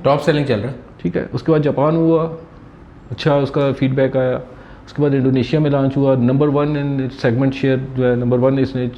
चल रहा है। ठीक है। उसके बाद जापान हुआ, अच्छा उसका फीडबैक आया। उसके बाद इंडोनेशिया में लॉन्च हुआ, नंबर 1 इन सेगमेंट शेयर जो है नंबर 1 इसने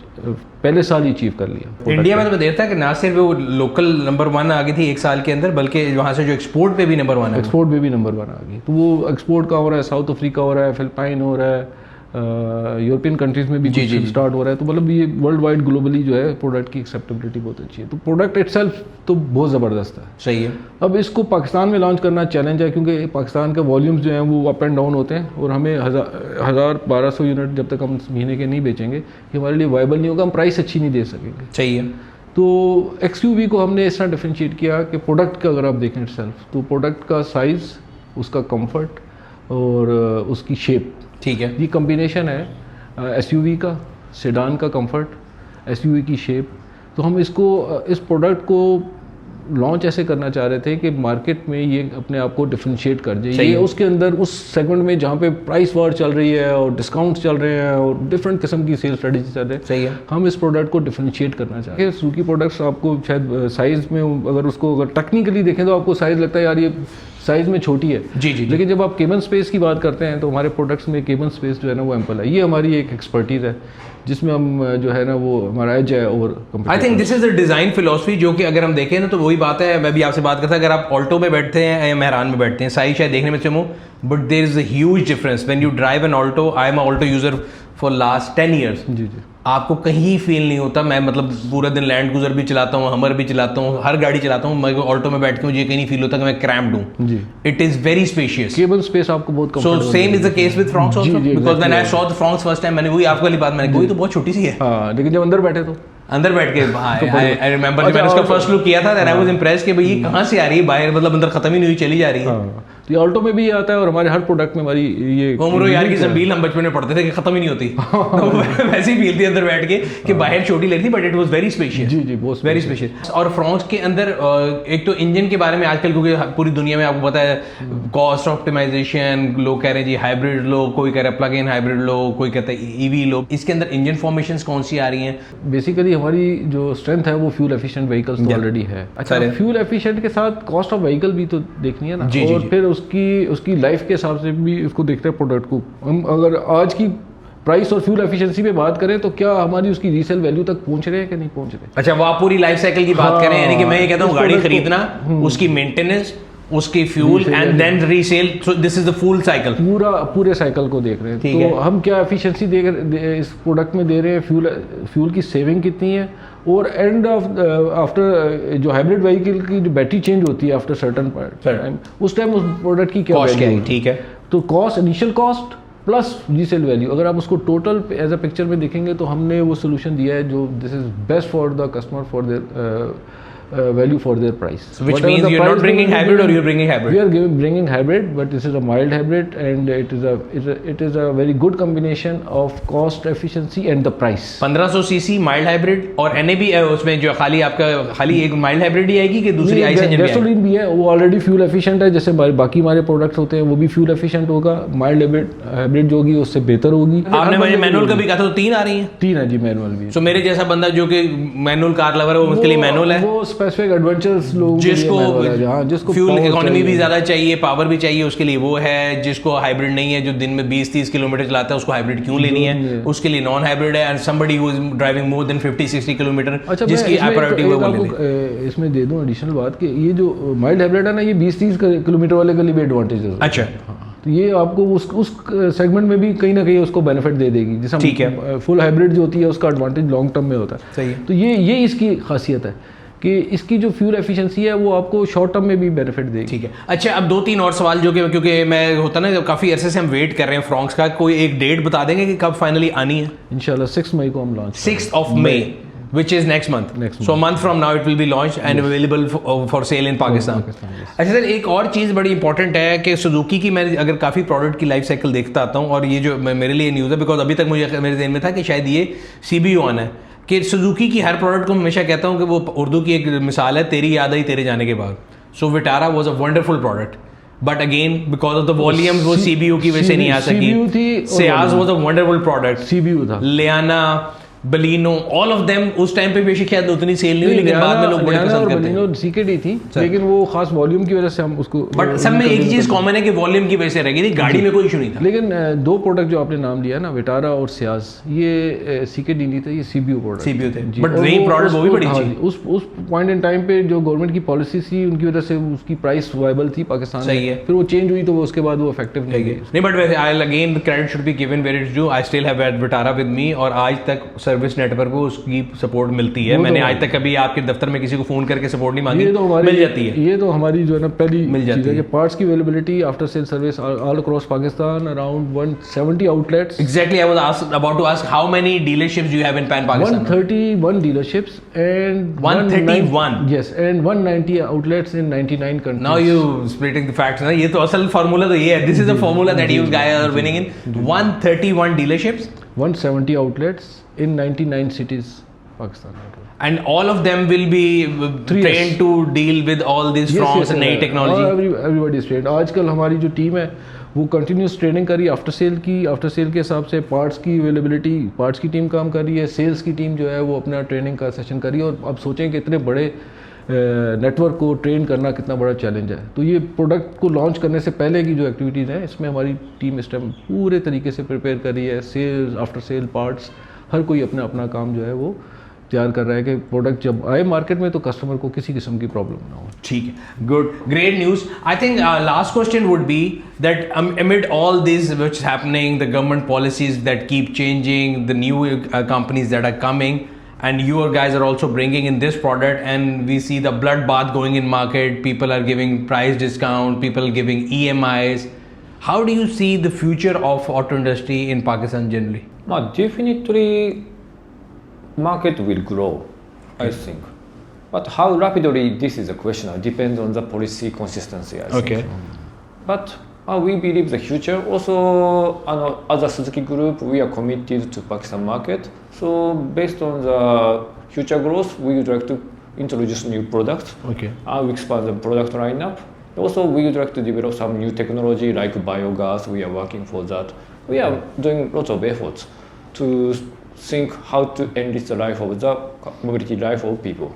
पहले साल ही अचीव कर लिया। इंडिया में तो मैं देखता कि ना सिर्फ वो लोकल नंबर 1 आ गई थी एक साल के अंदर, बल्कि वहाँ से जो एक्सपोर्ट पे भी नंबर 1 है। एक्सपोर्ट पे भी नंबर 1 आ गई। तो वो एक्सपोर्ट का हो रहा है, साउथ अफ्रीका हो रहा है, फिलिपाइन हो रहा है, यूरोपियन कंट्रीज़ में भी स्टार्ट हो रहा है। तो मतलब ये वर्ल्ड वाइड ग्लोबली जो है प्रोडक्ट की एक्सेप्टेबिलिटी बहुत अच्छी है। तो प्रोडक्ट इटसेल्फ तो बहुत ज़बरदस्त है। सही है। अब इसको पाकिस्तान में लॉन्च करना चैलेंज है, क्योंकि पाकिस्तान के वॉल्यूम्स जो हैं वो अप एंड डाउन होते हैं, और हमें 1,000-1,200 यूनिट जब तक हम महीने के नहीं बेचेंगे, ये हमारे लिए वायबल नहीं होगा, हम प्राइस अच्छी नहीं दे सकेंगे। सही है। तो एक्सयूवी को हमने इस तरह डिफ्रेंशिएट किया कि प्रोडक्ट का अगर आप देखें इटसेल्फ, तो प्रोडक्ट का साइज़, उसका कंफर्ट और उसकी शेप, ठीक है, ये कम्बिनेशन है एसयूवी का, सेडान का कंफर्ट, एसयूवी की शेप। तो हम इसको इस प्रोडक्ट को लॉन्च ऐसे करना चाह रहे थे कि मार्केट में ये अपने आप को डिफरेंशिएट कर जाए। ये उसके अंदर उस सेगमेंट में जहाँ पे प्राइस वॉर चल रही है और डिस्काउंट चल रहे हैं और डिफरेंट किस्म की सेल स्ट्रेटजी चल रही है, सही है, हम इस प्रोडक्ट को डिफरेंशिएट करना चाहते हैं। सुजुकी प्रोडक्ट्स आपको शायद साइज़ में अगर उसको अगर टेक्निकली देखें तो आपको साइज़ लगता है यार ये साइज़ में छोटी है, जी, लेकिन जब आप केबन स्पेस की बात करते हैं तो हमारे प्रोडक्ट्स में केबन स्पेस जो है ना वो एम्पल है। ये हमारी एक एक्सपर्टीज़ है जिसमें हम जो है ना वो हमारा एज है over. I think this is the design philosophy, जो कि अगर हम देखें ना तो वही बात है। मैं भी आपसे बात करता, अगर आप ऑल्टो में बैठते हैं या मेहरान में बैठते हैं, साइज शायद देखने में सेम हो, but there is a huge difference when you drive an Alto. I am Alto user for last 10 years. जी, आपको कहीं फील नहीं होता। मैं मतलब पूरा दिन लैंड क्रूजर भी चलाता हूँ, हमर भी चलाता हूँ, हर गाड़ी चलाता हूँ, मैं ऑल्टो में बैठ के मुझे कहीं नहीं फील होता कि मैं क्रैम्प्ड हूँ। जी, it is very spacious. Cabin space आपको बहुत so same is the case with Fronx also, because when I saw the Fronx first time, मैंने वही आपको वाली बात मैंने कोई तो बहुत छोटी सी है। हाँ, लेकिन जब अंदर बैठे तो अंदर बैठ के आई रिमेंबर जब मैंने उसका फर्स्ट लुक किया था, देन आई वाज इम्प्रेस्ड कि भाई ये कहाँ से आ रही है, बाहर मतलब अंदर खत्म ही नहीं हुई, चली जा रही है। तो ये ऑल्टो में भी आता है और हमारे हर प्रोडक्ट में हमारी ये उम्र यार की जंबील हम बचपन में पढ़ते थे कि खत्म ही नहीं होती, तो वैसे ही फील थी अंदर बैठ के कि बाहर छोटी लग रही थी, but it was very spacious. जी, बहुत वेरी स्पेशियस। और फ्रॉन्क्स के अंदर एक तो इंजन के बारे में आजकल, क्योंकि पूरी दुनिया में आपको पता है कॉस्ट ऑप्टिमाइजेशन, लोग कह रहे हैं जी हाइब्रिड लो, कोई कह रहा है प्लग इन हाइब्रिड लो, कोई कहता है ईवी लो। इसके अंदर इंजन फॉर्मेशंस कौन सी आ रही हैं? बेसिकली हमारी जो स्ट्रेंथ है वो फ्यूल एफिशिएंट व्हीकल्स तो ऑलरेडी है। अच्छा, फ्यूल एफिशिएंट के साथ कॉस्ट ऑफ व्हीकल भी तो देखनी है ना, और फिर उसकी लाइफ के हिसाब से भी उसको देखते हैं प्रोडक्ट को। हम अगर आज की प्राइस और फ्यूल एफिशिएंसी पे बात करें तो क्या हमारी उसकी रीसेल वैल्यू तक पहुंच रहे हैं कि नहीं पहुंच रहे। अच्छा, वो आप पूरी लाइफ साइकिल की बात करें, यानी कि मैं ये कहता हूँ गाड़ी खरीदना, उसकी मेंटेनेंस, उसकी fuel and then resale, so this is the full cycle, पूरे साइकिल को देख रहे हैं। तो हम क्या एफिशिएंसी इस प्रोडक्ट में दे रहे हैं, फ्यूल की सेविंग कितनी है, और एंड ऑफ आफ्टर जो हाइब्रिड व्हीकल की जो बैटरी चेंज होती है आफ्टर सर्टेन टाइम, उस टाइम उस प्रोडक्ट की क्या कॉस्ट है। ठीक है, तो cost, initial cost plus resale value, अगर आप उसको टोटल एज अ पिक्चर में देखेंगे तो हमने वो सोल्यूशन दिया है जो this is best for the customer for their value for their price. So which means you're not bringing hybrid, or you're bringing hybrid? We are bringing hybrid, but this is a mild hybrid, and it is a very good combination of cost efficiency and the price. 1500 CC mild hybrid, और NAB उसमें जो खाली एक mild hybrid ही आएगी कि दूसरी ice engine भी आएगी? गैसोलीन भी है, वो ऑलरेडी फ्यूल एफिशिएंट है, जैसे बाकी हमारे प्रोडक्ट्स होते हैं वो भी फ्यूल एफिशिएंट होगा। माइल्ड हाइब्रिड जो होगी उससे बेहतर होगी। आपने मुझे मैनुअल का भी कहा था, तो 3 आ रही हैं? 3 है जी, मैनुअल भी। सो मेरे जैसा बंदा जो कि मैनुअल कार लवर है, वो उसके लिए मैनुअल है। वो स्पेसिफिक एडवेंचर्स लोगों के लिए मैनुअल है, जहां जिसको फ्यूल इकोनॉमी भी ज्यादा चाहिए, पावर भी चाहिए, उसके लिए वो है। जिसको हाइब्रिड नहीं है, जो दिन में 20-30 किलोमीटर चलाता है, उसको हाइब्रिड क्यों लेनी है? उसके लिए नॉन हाइब्रिड है। And somebody who is driving more than 50-60 kilometre, जिसकी प्रायोरिटी वो ले ले। इसमें दे दूं एडिशनल बात कि ये जो माइल्ड हाइब्रिड है ना, ये 20-30 किलोमीटर वाले के लिए भी एडवांटेज है। अच्छा, तो ये आपको उस सेगमेंट में भी कहीं ना कहीं उसको बेनिफिट दे देगी। जैसे ठीक है, फुल हाइब्रिड जो होती है उसका एडवांटेज लॉन्ग टर्म में होता है। सही है। तो ये इसकी खासियत है कि इसकी जो फ्यूल एफिशिएंसी है वो आपको शॉर्ट टर्म में भी बेनिफिट देगी। ठीक है। अच्छा, अब 2-3 और सवाल जो कि क्योंकि मैं होता ना, काफ़ी अरसे से हम वेट कर रहे हैं फ्रॉन्क्स का, कोई एक डेट बता देंगे कि कब फाइनली आनी है? इंशाल्लाह 6 मई को हम launch 6th of May, which is next month. So a month from now it will be launched and available for sale in Pakistan. अच्छा सर, एक और चीज़ बड़ी इंपॉर्टेंट है कि सुजुकी की मैं अगर काफ़ी प्रोडक्ट की लाइफ साइकिल देखता आता हूँ, और ये जो मेरे लिए न्यूज़ है, बिकॉज अभी तक मुझे मेरे ज़हन में था कि शायद ये CBU आना है, कि सुजुकी की हर प्रोडक्ट को हमेशा कहता हूँ कि वो उर्दू की एक मिसाल है, तेरी याद आई तेरे जाने के बाद। So Vitara was a wonderful product, but again because of the volumes वो CBU की वजह से नहीं आ सकी। Ciaz was a wonderful product, CBU था। Liana, Baleno, all of them उस टाइम पे बेशक शायद उतनी सेल नहीं हुई, लेकिन बाद में लोग बड़े पसंद करते हैं। बलिनो CKD थी, लेकिन वो खास वॉल्यूम की वजह से हम उसको, बट सब में एक चीज कॉमन है कि वॉल्यूम की वजह से रह गई थी, गाड़ी में कोई इशू नहीं था। लेकिन 2 प्रोडक्ट जो आपने नाम लिया ना, विटारा और सियाज, ये CKD नहीं थे, ये CBU प्रोडक्ट थे। बट वही प्रोडक्ट वो भी बड़ी थी। उस पॉइंट इन टाइम पे जो गवर्नमेंट की पॉलिसी थी उनकी वजह से उसकी प्राइस वायबल थी पाकिस्तान में, फिर वो चेंज हुई तो वो उसके बाद वो इफेक्टिव नहीं गई। नहीं, बट वैसे I again credit should be given where it's due. I still have Vitara with me, और आज तक सर्विस नेटवर्क को उसकी सपोर्ट मिलती है। मैंने आज तक कभी आपके दफ्तर में किसी को फोन करके सपोर्ट नहीं मांगी, मिल जाती है। ये तो हमारी जो है ना पहली मिल जाती है कि पार्ट्स की availability after sale service all across Pakistan, around 170 outlets. Exactly, I was about to ask how many dealerships you have in pan Pakistan? 131 dealerships and 131, yes, and 190 outlets in 99 countries. Now you splitting the facts ना, ये तो असल formula तो ये है। This is the formula that you guys are winning in. 131 dealerships, 170 outlets in 99 cities, Pakistan. And all of them will be trained to deal with all these fronts and नई technology. Everybody is trained. आजकल हमारी जो team है वो continuous training कर रही है after sale के हिसाब से। पार्ट्स की अवेलेबिलिटी, पार्ट्स की टीम काम कर रही है, सेल्स की टीम जो है वो अपना ट्रेनिंग का सेशन कर रही है। और अब सोचें कि इतने बड़े नेटवर्क को ट्रेन करना कितना बड़ा चैलेंज है। तो ये प्रोडक्ट को लॉन्च करने से पहले की जो एक्टिविटीज़ हैं, इसमें हमारी टीम इस टाइम पूरे तरीके से प्रिपेयर कर रही है। सेल्स, आफ्टर सेल, पार्ट्स, हर कोई अपना अपना काम जो है वो तैयार कर रहा है कि प्रोडक्ट जब आए मार्केट में तो कस्टमर को किसी किस्म की प्रॉब्लम ना हो। ठीक है, good, great news. I think last question would be that amid all this which is happening, the government policies that keep changing, the new companies that are coming, and you guys are also bringing in this product, and we see the bloodbath going in market. People are giving price discount, people giving EMIs. How do you see the future of auto industry in Pakistan generally? Definitely market will grow, I think. But how rapidly, this is a question. It depends on the policy consistency, I think. But we believe the future. Also, as a Suzuki Group, we are committed to Pakistan market. So based on the future growth, we would like to introduce new products. We expand the product lineup. Also, we would like to develop some new technology like biogas. We are working for that. We are doing lots of efforts to think how to enrich the life of the mobility life of people.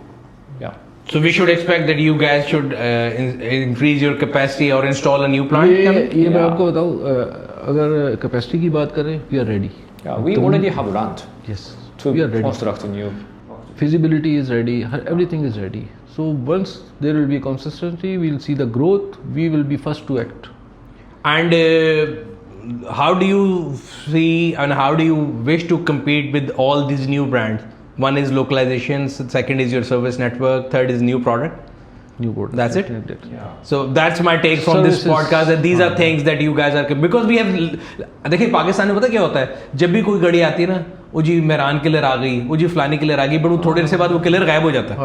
Yeah. So we should expect that you guys should increase your capacity or install a new plant. ये मैं आपको बताऊँ, अगर capacity की बात करें, we are ready. Yeah, we already have land. Yes. To we are ready. construct a new. Feasibility is ready. Everything is ready. So once there will be consistency, we'll see the growth. We will be first to act. And how do you see and how do you wish to compete with all these new brands? One is localization, second is your service network, third is new product. New product. That's it. Yeah. So that's my take from this podcast. That these are things that you guys are, because we have. देखिए पाकिस्तान में पता क्या होता है, जब भी कोई गाड़ी आती है ना, वो जी मेहरान किलर आ गई, वो जी फलानी किलर आ गई, बट वो थोड़ी देर से बाद वो किलर गायब हो जाता है।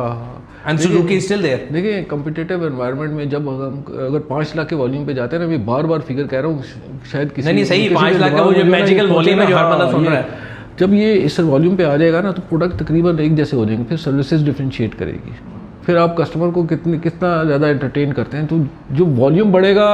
And Suzuki is still there. देखिए कॉम्पिटिटिव एनवायरनमेंट में जब हम अगर 5 लाख के वॉल्यूम पे जाते हैं ना, मैं बार फिगर कह रहा हूँ, शायद किसी नहीं सही 5 लाख का वो जो मैजिकल वॉल्यूम है जो हर बंदा सुन रहा है, जब ये इस वॉल्यूम पे आ जाएगा ना तो प्रोडक्ट तकरीबन एक जैसे हो जाएंगे, फिर सर्विसेज डिफरेंशिएट करेगी, फिर आप कस्टमर को कितना ज़्यादा एंटरटेन करते हैं, तो जो वॉल्यूम बढ़ेगा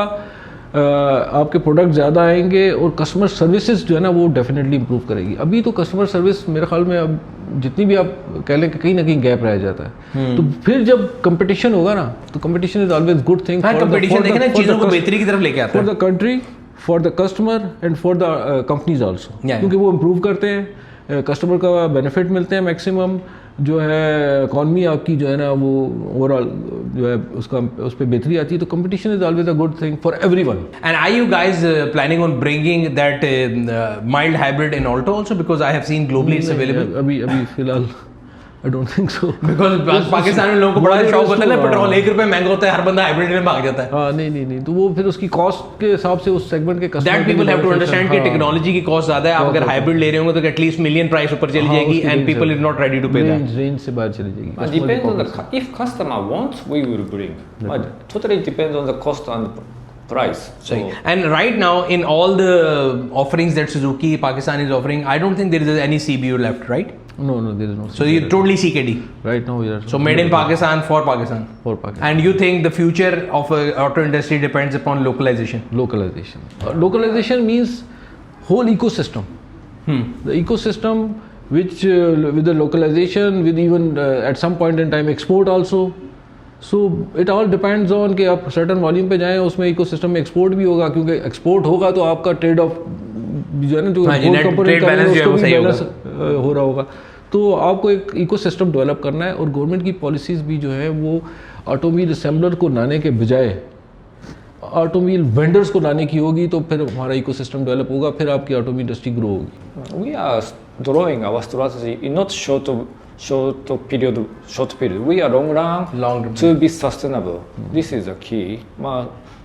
आपके प्रोडक्ट ज़्यादा आएंगे और कस्टमर सर्विसेज जो है ना वो डेफिनेटली इंप्रूव करेगी। अभी तो कस्टमर सर्विस मेरे ख्याल में अब जितनी भी आप कह लें कि कहीं ना कहीं गैप रह जाता है, तो फिर जब कंपटीशन होगा ना तो competition is always good thing. Competition देखना चीज़ों को बेहतरी की तरफ लेके आता है for the country, for the customer and for the companies also, क्योंकि वो इम्प्रूव करते हैं, कस्टमर का बेनिफिट मिलते हैं मैक्सिमम, जो है इकॉनमी आपकी जो है ना वो ओवरऑल जो है उसका उस पर बेहतरी आती है, तो competition is always a good thing for everyone. And are you guys planning on bringing that mild hybrid in Alto also, because I have seen globally it's available? अभी फिलहाल I don't think so, because Pakistan में लोगों को बड़ा शौक होता है ना, पेट्रोल 1 रुपए महंगा होता है, हर बंदा हाइब्रिड में भाग जाता है। हाँ नहीं, तो वो फिर उसकी कॉस्ट के हिसाब से उस सेगमेंट के customer, that people have to understand कि टेक्नोलॉजी की कॉस्ट ज्यादा है, आप अगर हाइब्रिड ले रहे होंगे तो एटलीस्ट मिलियन प्राइस ऊपर चली जाएगी and people is not ready to pay that, range से बाहर चली जाएगी। Depends on the if customer wants, we will bring. But totally depends on the cost and price. So, and right now in all the offerings that Suzuki Pakistan is offering, I don't think there is any CBU left, right? No, there is no. So you're totally CKD. Right now we are. So made in Pakistan for Pakistan. For Pakistan. And you think the future of auto industry depends upon localization? Localization. Localization means whole ecosystem. The ecosystem which with the localization, with even at some point in time export also. So it all depends on कि आप certain volume पे जाएं, उसमें ecosystem में export भी होगा, क्योंकि export होगा तो आपका trade off जो है ना जो ट्रेड बैलेंस जो है वो सही होगा, हो रहा होगा, तो आपको एक इकोसिस्टम डेवलप करना है। और गवर्नमेंट की पॉलिसीज़ भी जो है वो ऑटोमोबाइल असेंबलर को लाने के बजाय ऑटोमोबाइल वेंडर्स को लाने की होगी, तो फिर हमारा इकोसिस्टम डेवलप होगा, फिर आपकी ऑटोमोबाइल इंडस्ट्री ग्रो होगी। we are drawing our strategy in not short period. We are long run to be sustainable. This is the key.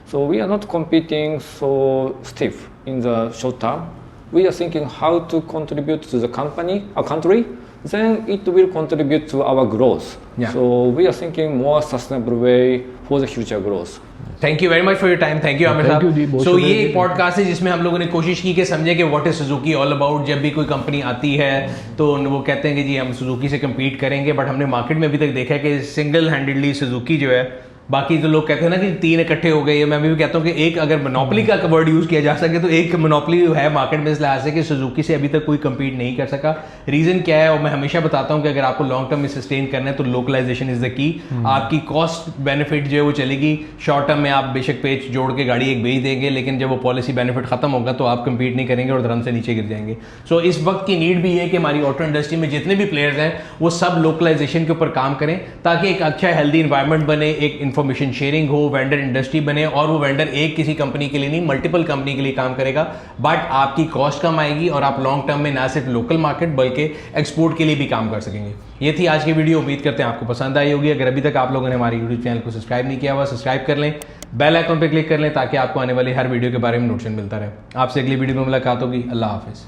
So we are not competing so stiff in the short term. We are thinking how to contribute to the country, then it will contribute to our growth. Yeah. So we are thinking more sustainable way for the future growth. Thank you very much for your time. Thank you Aamir साहब। सो ये एक podcast है जिसमें हम लोगों ने कोशिश की कि समझे कि what is Suzuki all about. जब भी कोई कंपनी आती है तो वो कहते हैं कि जी हम सुजुकी से कम्पीट करेंगे, बट हमने मार्केट में अभी तक देखा है कि सिंगल हैंडेडली सुजुकी जो है, बाकी तो लोग कहते हैं ना कि 3 इकट्ठे हो गए। मैं भी कहता हूँ कि एक अगर मोनोपोली का वर्ड यूज किया जा सके तो एक मोनोपोली है मार्केट में, इस लिहाज से कि सुजुकी से अभी तक कोई कम्पीट नहीं कर सका। रीजन क्या है, और मैं हमेशा बताता हूँ कि अगर आपको लॉन्ग टर्म में सस्टेन करना है तो लोकलाइजेशन इज द की। आपकी कॉस्ट बेनिफिट जो है वो चलेगी, शॉर्ट टर्म में आप बेशक पेज जोड़ के गाड़ी एक बेच देंगे, लेकिन जब वो पॉलिसी बेनिफिट खत्म होगा तो आप कम्पीट नहीं करेंगे और धर्म से नीचे गिर जाएंगे। सो इस वक्त की नीड भी है कि हमारी ऑटो इंडस्ट्री में जितने भी प्लेयर्स हैं वो सब लोकलाइजेशन के ऊपर काम करें, ताकि एक अच्छा हेल्दी इन्वायरमेंट बने, एक इन्फॉर्मेशन शेयरिंग हो, वेंडर इंडस्ट्री बने, और वो वेंडर एक किसी कंपनी के लिए नहीं मल्टीपल कंपनी के लिए काम करेगा, बट आपकी कॉस्ट कम आएगी और आप लॉन्ग टर्म में ना सिर्फ लोकल मार्केट बल्कि एक्सपोर्ट के लिए भी काम कर सकेंगे। ये थी आज की वीडियो, उम्मीद करते हैं आपको पसंद आई होगी। अगर अभी तक आप लोगों ने हमारे यूट्यूब चैनल को सब्सक्राइब नहीं किया हुआ, सब्सक्राइब कर लें, बेल आइकन पर क्लिक कर लें ताकि आपको आने वाली हर वीडियो के बारे में नोटिफिकेशन मिलता रहे। आपसे अगली वीडियो में मुलाकात होगी। अल्लाह हाफिज़।